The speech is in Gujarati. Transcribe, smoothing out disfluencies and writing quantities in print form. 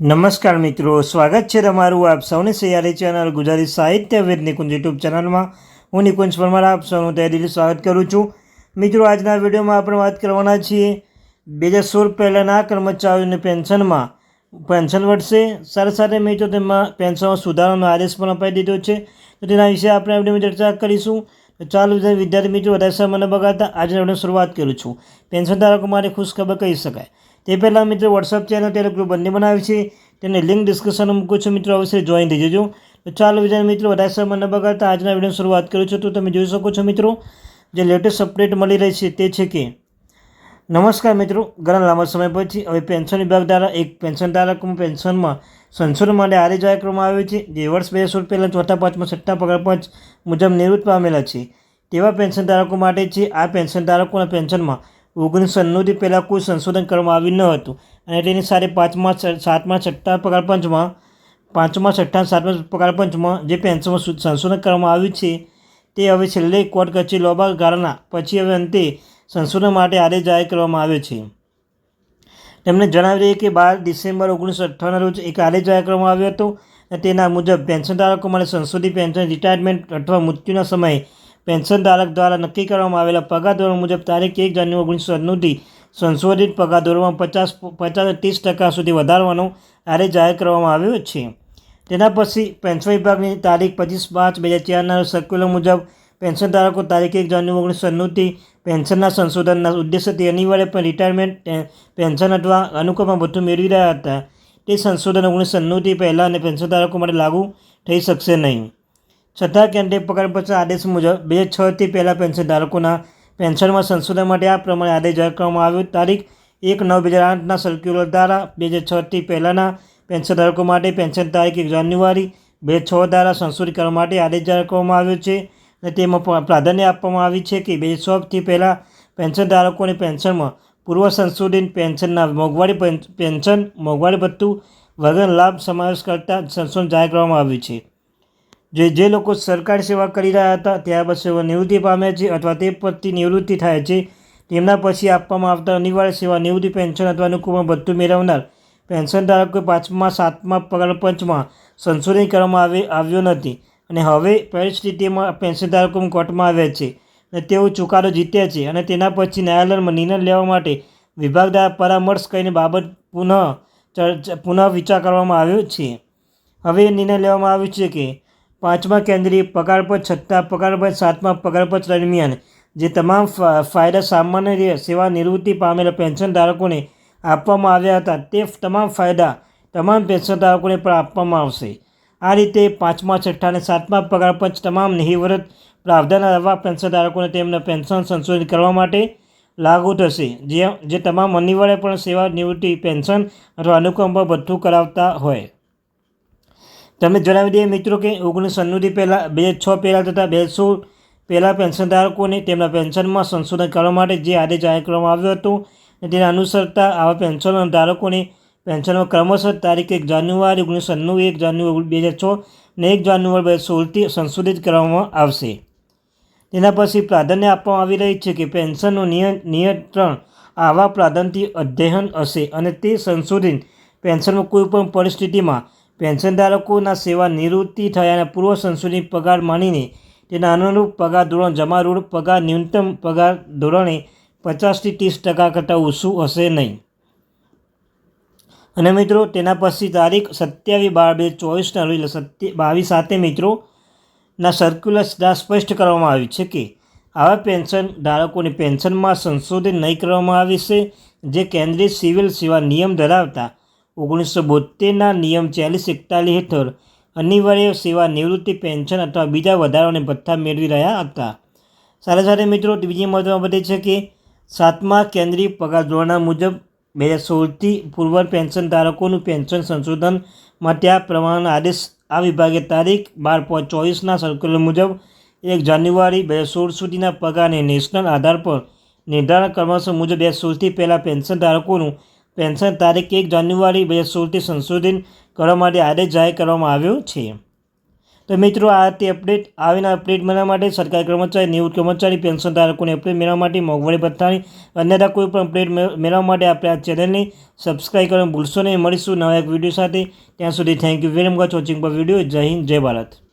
નમસ્કાર મિત્રો, સ્વાગત છે તમારું આપ સૌની સૈયારી ચેનલ ગુજરાતી સાહિત્ય વિદ નિકુંજ યુટ્યુબ ચેનલમાં. હું નિકુંજ પરમાર આપ સૌનું તહે દિલથી સ્વાગત કરું છું. મિત્રો, આજના વિડીયોમાં આપણે વાત કરવાના છીએ 2016 પહેલાંના કર્મચારીઓની પેન્શન વધશે. સાથે સાથે મિત્રો તેમાં પેન્શનમાં સુધારાનો આદેશ પણ અપાઈ દીધો છે. તો તેના વિશે આપણે આ વિડીયોમાં ચર્ચા કરીશું. તો ચાલો વિદ્યાર્થી મિત્રો વધારે સમય ન બગાડતા આજના વિડીયોની શરૂઆત કરું છું. પેન્શન ધારકો માટે ખુશખબર કહી શકાય તે પહેલાં મિત્રો વોટ્સઅપ ચેનલ ટેલિગ્રુપ બંને બનાવી છે. તેની લિંક ડિસ્ક્રિપ્શનમાં મૂકું છું. મિત્રો અવશ્ય જોઈન થઈ જજો. તો ચાલો વિદ્યાર્થી મિત્રો વધારે સમય ન બગાડતા આજના વિડીયોની શરૂઆત કરું છું. તો તમે જોઈ શકો છો મિત્રો જે લેટેસ્ટ અપડેટ મળી રહી છે તે છે કે નમસ્કાર મિત્રો, ઘણા લાંબા સમય પછી હવે પેન્શન વિભાગ દ્વારા એક પેન્શન ધારકોમાં પેન્શનમાં સંશોધન માટે આદેશ જાહેર કરવામાં આવ્યો છે. જે વર્ષ 2016 પહેલાં ચોથા પાંચમાં છઠ્ઠા પગાર પંચ મુજબ નિવૃત્ત પામેલા છે તેવા પેન્શન ધારકો માટે છે. આ પેન્શન ધારકોના પેન્શનમાં 1999 પહેલાં કોઈ સંશોધન કરવામાં આવ્યું ન હતું અને તેની સાથે પાંચમા છઠ્ઠા પગાર પંચમાં જે પેન્શનમાં સંશોધન કરવામાં આવ્યું છે તે હવે છેલ્લે કોર્ટ કચેરી લાંબા ગાળાના પછી હવે અંતે સંશોધન માટે આદેશ જાહેર કરવામાં આવ્યો છે. તેમણે જણાવી દઈએ કે 12 ડિસેમ્બર 1958 રોજ એક આદેશ જાહેર કરવામાં આવ્યો હતો અને તેના મુજબ પેન્શન ધારકો માટે સંશોધિત પેન્શન રિટાયરમેન્ટ અથવા મૃત્યુના સમયે પેન્શન ધારક દ્વારા નક્કી કરવામાં આવેલા પગાર ધોરણ મુજબ તારીખ 1 જાન્યુઆરી 1999થી સંશોધિત પગાર ધોરણમાં 50-30% સુધી વધારવાનો આદેશ જાહેર કરવામાં આવ્યો છે. તેના પછી પેન્શન વિભાગની તારીખ 25/5/2004ના સર્ક્યુલર મુજબ પેન્શન ધારકો તારીખ 1 જાન્યુઆરી 1999થી પેન્શનના સંશોધનના ઉદ્દેશ્યથી અનિવાર્યપણે રિટાયરમેન્ટ પેન્શન અથવા અનુક્રમમાં ભથ્થું મેળવી રહ્યા હતા તે સંશોધન 1999થી પહેલાં અને પેન્શન ધારકો માટે લાગુ થઈ શકશે નહીં. છતાં કેન્દ્રીય પગાર પંચના આદેશ મુજબ 2006થી પહેલાં પેન્શન ધારકોના પેન્શનમાં સંશોધન માટે આ પ્રમાણે આદેશ જાહેર કરવામાં આવ્યો. તારીખ 1/9/2008ના સર્ક્યુલર દ્વારા 2006થી પહેલાંના પેન્શન ધારકો માટે પેન્શન તારીખ 1 જાન્યુઆરી 2006 દ્વારા સંશોધિત કરવા માટે આદેશ જાહેર કરવામાં આવ્યો છે અને તેમાં પ્રાધાન્ય આપવામાં આવી છે કે 2006થી પહેલાં પેન્શન ધારકોની પેન્શનમાં પૂર્વ સંશોધિત પેન્શનના મોંઘવારી ભથ્થું વગર લાભ સમાવેશ કરતા સંશોધન જાહેર કરવામાં આવ્યું છે. જે લોકો સરકારી સેવા કરી રહ્યા હતા ત્યારબાદ સેવા નિવૃત્તિ પામ્યા છે અથવા તે પરથી નિવૃત્તિ થાય છે તેમના પછી આપવામાં આવતા અનિવાર્ય સેવા નિવૃત્તિ પેન્શન અથવા અનુકૂળ ભથ્થું મેળવનાર પેન્શન ધારકો 5મા-7મા પગાર પંચમાં સંશોધન કરવામાં આવ્યો નથી અને હવે પરિસ્થિતિમાં પેન્શન ધારકો કોર્ટમાં આવ્યા છે અને તેઓ ચુકાદો જીત્યા છે અને તેના પછી ન્યાયાલયમાં નિર્ણય લેવા માટે વિભાગ દ્વારા પરામર્શ કરીને બાબત પુનઃ વિચાર કરવામાં આવ્યો છે. હવે નિર્ણય લેવામાં આવ્યો છે કે 5મા કેન્દ્રીય પગાર પંચ, 6થા પગાર પંચ, 7મા પગાર પંચ દરમિયાન જે તમામ ફાયદા સામાન્ય સેવા નિવૃત્તિ પામેલા પેન્શન ધારકોને આપવામાં આવ્યા હતા તે તમામ ફાયદા તમામ પેન્શન ધારકોને પણ આપવામાં આવશે. આ રીતે 5મા, 6થા અને 7મા પગાર પંચ તમામ નહિવત પ્રાવધાન આવા પેન્શન ધારકોને તેમના પેન્શન સંશોધિત કરવા માટે લાગુ થશે જે તમામ અનિવાર્યપણે સેવા નિવૃત્તિ પેન્શન અથવા અનુકંપ ભથ્થું કરાવતા હોય. તમને જણાવી દઈએ મિત્રો કે 1999થી પહેલાં 2006 પહેલાં તથા 2016 પહેલાં પેન્શન ધારકોને તેમના પેન્શનમાં સંશોધન કરવા માટે જે આદેશ જાહેર કરવામાં આવ્યો હતો અને તેને અનુસરતા આવા પેન્શન ધારકોને પેન્શનમાં ક્રમશઃ તારીખ 1 જાન્યુઆરી 1999, 1 જાન્યુઆરી 2006 અને 1 જાન્યુઆરી 2016થી સંશોધિત કરવામાં આવશે. તેના પછી પ્રાધાન્ય આપવામાં આવી રહી છે કે પેન્શનનું નિયંત્રણ આવા પ્રાધાન્યથી અધ્યયન હશે અને તે સંશોધિત પેન્શનમાં કોઈપણ પરિસ્થિતિમાં પેન્શન ધારકોના સેવા નિવૃત્તિ થયાના પૂર્વ સંશોધિત પગાર માનીને તેના અનુરૂપ પગાર ધોરણ જમારૂઢ પગાર ન્યૂનતમ પગાર ધોરણે 50-30% કરતાં ઓછું હશે નહીં. અને મિત્રો તેના પછી તારીખ 27/12/2024ના રોજ 22/7 મિત્રો ના સર્ક્યુલર સ્પષ્ટ કરવામાં આવ્યું છે કે આવા પેન્શન ધારકોની પેન્શનમાં સંશોધન નહીં કરવામાં આવશે જે કેન્દ્રીય સિવિલ સેવા નિયમ ધરાવતા 1972ના નિયમ 4041 હેઠળ અનિવાર્ય સેવા નિવૃત્તિ પેન્શન અથવા બીજા વધારાના ભથ્થા મેળવી રહ્યા હતા. સાથે સાથે મિત્રો બીજી મહત્વની બાબત છે કે 7મા કેન્દ્રીય પગાર ધોરણના મુજબ 2016થી પૂર્વ પેન્શન ધારકોનું પેન્શન સંશોધન માટે આ પ્રમાણેનો આદેશ આ વિભાગે તારીખ 12/5/24ના સર્ક્યુલર મુજબ 1 જાન્યુઆરી 2016 સુધીના પગારને નેશનલ આધાર પર નિર્ધારણ ક્રમશ મુજબ 2016થી પહેલાં પેન્શન ધારકોનું પેન્શન તારીખ 1 જાન્યુઆરી 2016થી સંશોધિત કરવા માટે આદેશ જાહેર કરવામાં આવ્યો છે. તો મિત્રો આ તે અપડેટ આવીને અપડેટ મેળવવા માટે સરકારી કર્મચારી, નિવૃત્ત કર્મચારી, પેન્શન ધારકોને અપડેટ મેળવવા માટે, મોંઘવારી ભથ્થાની અન્યથા કોઈ પણ અપડેટ મેળવવા માટે આપણે આ ચેનલને સબસ્ક્રાઈબ કરવાનું ભૂલશો નહીં. મળીશું નવા એક વિડીયો સાથે. ત્યાં સુધી thank you very much watching પર વિડીયો. જય હિન્દ, જય ભારત.